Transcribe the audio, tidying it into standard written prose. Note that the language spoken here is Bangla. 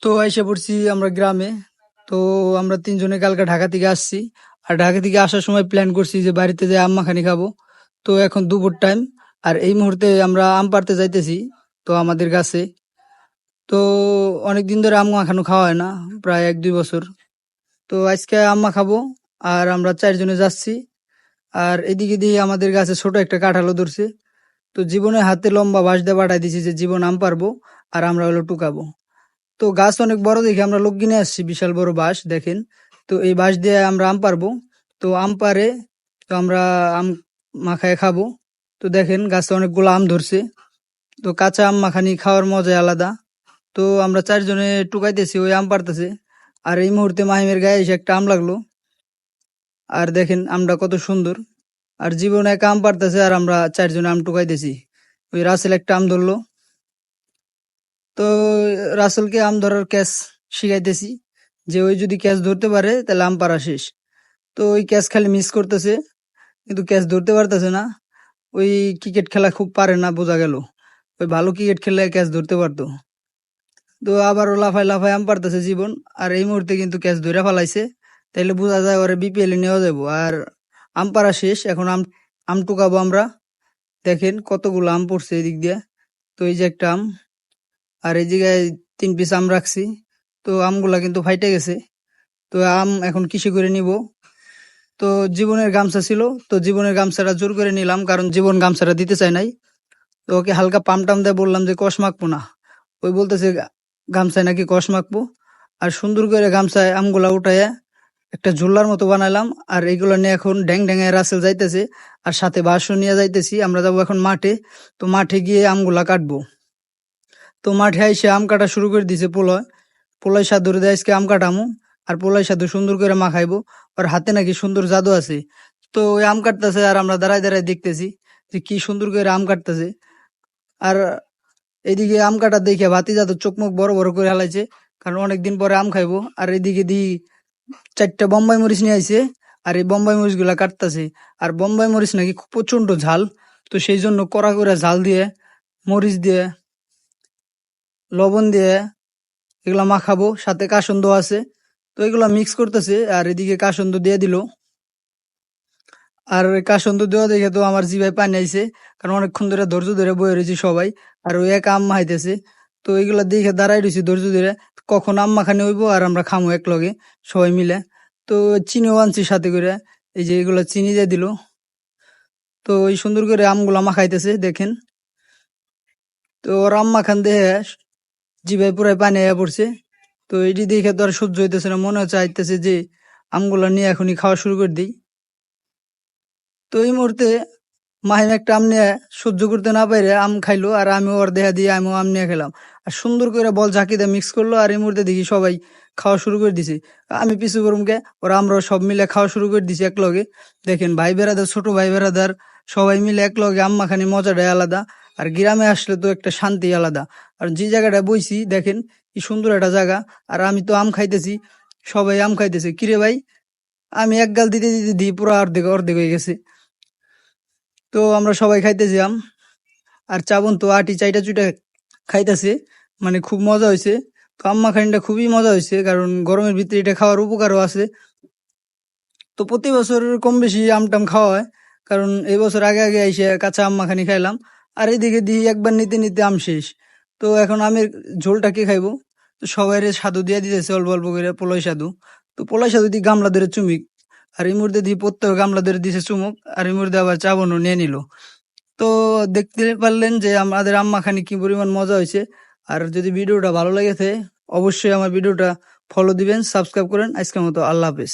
তো আইসা পড়ছি আমরা গ্রামে। তো আমরা তিনজনে কালকে ঢাকা থেকে আসছি। আর ঢাকা থেকে আসার সময় প্ল্যান করছি যে বাড়িতে যাই আম মাখানি খাবো। তো এখন দুপুর টাইম, আর এই মুহূর্তে আমরা আম পাড়তে যাইতেছি। তো আমাদের গাছে তো অনেক দিন ধরে আম মাখানো খাওয়া হয় না, প্রায় 1-2 বছর। তো আজকে আম মাখাবো, আর আমরা চারজনে যাচ্ছি। আর এদিকে দিয়ে আমাদের গাছে ছোট একটা কাঁঠালও ধরছে। তো জীবনে হাতে লম্বা বাঁশ দিয়ে বাড়াই দিছি যে জীবন আম পারবো, আর আমরা হলো টুকাবো। তো গাছ অনেক বড় দেখে আমরা লোক কিনে আসছি, বিশাল বড় বাঁশ দেখেন। তো এই বাঁশ দিয়ে আমরা আম পারবো। তো আম পারে, তো আমরা আম মাখায় খাবো। তো দেখেন গাছে অনেকগুলো আম ধরছে। তো কাঁচা আম মাখানি খাওয়ার মজাই আলাদা। তো আমরা চারজনে টুকাইতেছি, ওই আম পারতেছে। আর এই মুহূর্তে মাহিমের গায়ে এসে একটা আম লাগলো। আর দেখেন আমটা কত সুন্দর। আর জীবনে এক আম পারতেছে, আর আমরা চারজনে আম টুকাইতেছি। ওই রাসেল একটা আম ধরলো। তো রাসেলকে আম ধরার ক্যাচ শিখাইতেছি, যে ওই যদি ক্যাচ ধরতে পারে তাহলে আম পারা শেষ। তো ওই ক্যাচ খালি মিস করতেছে, কিন্তু ক্যাচ ধরতে পারতেছে না। ওই ক্রিকেট খেলা খুব পারে না, বোঝা গেল। ওই ভালো ক্রিকেট খেললে ক্যাচ ধরতে পারতো। তো আবারও লাফায় লাফায় আম পারতেছে জীবন। আর এই মুহূর্তে কিন্তু ক্যাচ ধরে ফেলাইছে, তাইলে বোঝা যায় ওরে বিপিএল এ নেওয়া যাবো। আর আম পারা শেষ, এখন আম আম টুকাবো আমরা। দেখেন কতগুলো আম পড়ছে এদিক দিয়ে। তো এই যে একটা আম, আর এই জায়গায় 3 পিস আম রাখছি। তো আমগুলা কিন্তু ফাইটে গেছে। তো আম এখন কিসে করে নিব। তো জীবনের গামছা ছিল, তো জীবনের গামছাটা জোর করে নিলাম, কারণ জীবন গামছাটা দিতে চায় নাই। তো ওকে হালকা পাম টাম দিয়ে বললাম যে কষ মাখবো না। ওই বলতেছে গামছায় নাকি কষ মাখবো। আর সুন্দর করে গামছায় আমগুলা উঠাইয়া একটা ঝুলার মতো বানালাম। আর এইগুলা নিয়ে এখন ড্যাং ড্যাঙে রাসেল যাইতেছে, আর সাথে বাঁশও নিয়ে যাইতেছি। আমরা যাবো এখন মাঠে। তো মাঠে গিয়ে আমগুলা কাটবো। তো মাঠে আইসে আম কাটা শুরু করে দিছে পোলয়। পোলাই সাধুর দিয়ে আজকে আম কাটামু। আর পোলাই সাধু সুন্দর করে মাখাইবো। ওর হাতে নাকি সুন্দর জাদু আছে। তো ওই আম কাটতেছে, আর আমরা দাঁড়ায় দাঁড়ায় দেখতেছি যে কি সুন্দর করে আম কাটতেছে। আর এদিকে আম কাটা দেখে ভাতিজা তো চোখ মুখ বড় বড় করে হালাইছে, কারণ অনেকদিন পরে আম খাইবো। আর এদিকে দি 4টা বোম্বাই মরিচ নিয়ে আইছে। আর এই বোম্বাই মরিচ গুলা কাটতেছে। আর বোম্বাই মরিচ নাকি খুব প্রচন্ড ঝাল। তো সেই জন্য কড়া করে ঝাল দিয়ে, মরিচ দিয়ে, লবণ দিয়ে এগুলা মাখাবো। সাথে কাসন্দ আছে। তো এগুলা মিক্স করতেছে, আর এদিকে কাসন্দ দিয়ে দিল। আর ওই কাসন্দ দেওয়া দেখে তো আমার জিভায় পানি আইছে, কারণ অনেকক্ষণ ধরে ধৈর্য ধরে বয়ে রয়েছি সবাই। আর ওই এক আম মাখাইতেছে। তো এগুলা দেখে দাঁড়াই রয়েছি ধৈর্য ধরে, কখন আম মাখানি হইবো আর আমরা খামো এক লগে সবাই মিলে। তো চিনিও আনছি সাথে করে, এই যে এগুলা চিনি দিয়ে দিল। তো ওই সুন্দর করে আমগুলা মাখাইতেছে দেখেন। তো ওর আম মাখান দেখে জিভায় পুরাই পানি আইয়া পড়ছে। তো এটি দেখে তো আর সহ্য হইতেছে না, মনে হচ্ছে আইতেছে যে আমগুলা নিয়ে এখনই খাওয়া শুরু করে দিই। তো এই মুহূর্তে মাহিম একটা আম নিয়ে সহ্য করতে না পারে আম খাইলো, আর আমি ওর দেহা দিয়ে আমিও আম নিয়ে খেলাম। আর সুন্দর করে বল ঝাঁকি দিয়ে মিক্স করলো, আর এই মুহূর্তে দেখি সবাই খাওয়া শুরু করে দিছে। আমি পিছু করুমকে, ওরা আমরা সব মিলে খাওয়া শুরু করে দিছি এক লগে। দেখেন ভাই বেড়াদার, ছোট ভাই বেড়াদার সবাই মিলে এক লগে আম মাখানি মজাটাই আলাদা। আর গ্রামে আসলে তো একটা শান্তি আলাদা। আর যে জায়গাটা বইছি দেখেন কি সুন্দর একটা জায়গা। আর আমি তো আম খাইতেছি, সবাই আম খাইতেছে। কিরে ভাই, আমি এক গাল দিতে দিতে দিই পুরো অর্ধেক অর্ধেক হয়ে গেছে। তো আমরা সবাই খাইতেছি আম। আর চাবন তো আটি চাইটা চুইটা খাইতেছে, মানে খুব মজা হয়েছে। তো আম মাখানিটা খুবই মজা হয়েছে, কারণ গরমের ভিতরে এটা খাওয়ার উপকারও আছে। তো প্রতি বছর কম বেশি আম টাম খাওয়া হয়, কারণ এই বছর আগে আগে এসে কাঁচা আম মাখানি খাইলাম। আর এদিকে দিই একবার নিতে নিতে আম শেষ। তো এখন আমের ঝোলটা কে খাইবো। তো সবাই সাধু দিয়ে দিতেছে অল্প অল্প করে, পোলাই সাধু। তো পোলাই সাধু দিয়ে গামলা ধরে চুমিক। আর এই মুহূর্তে দিয়ে প্রত্যেক গামলা ধরে দিছে চুমুক। আর এই মুহূর্তে আবার চাবনও নিয়ে নিল। তো দেখতে পারলেন যে আমাদের আম মাখানি কি পরিমাণ মজা হয়েছে। আর যদি ভিডিওটা ভালো লেগেছে, অবশ্যই আমার ভিডিওটা ফলো দিবেন, সাবস্ক্রাইব করেন। আজকের মতো আল্লাহ হাফেজ।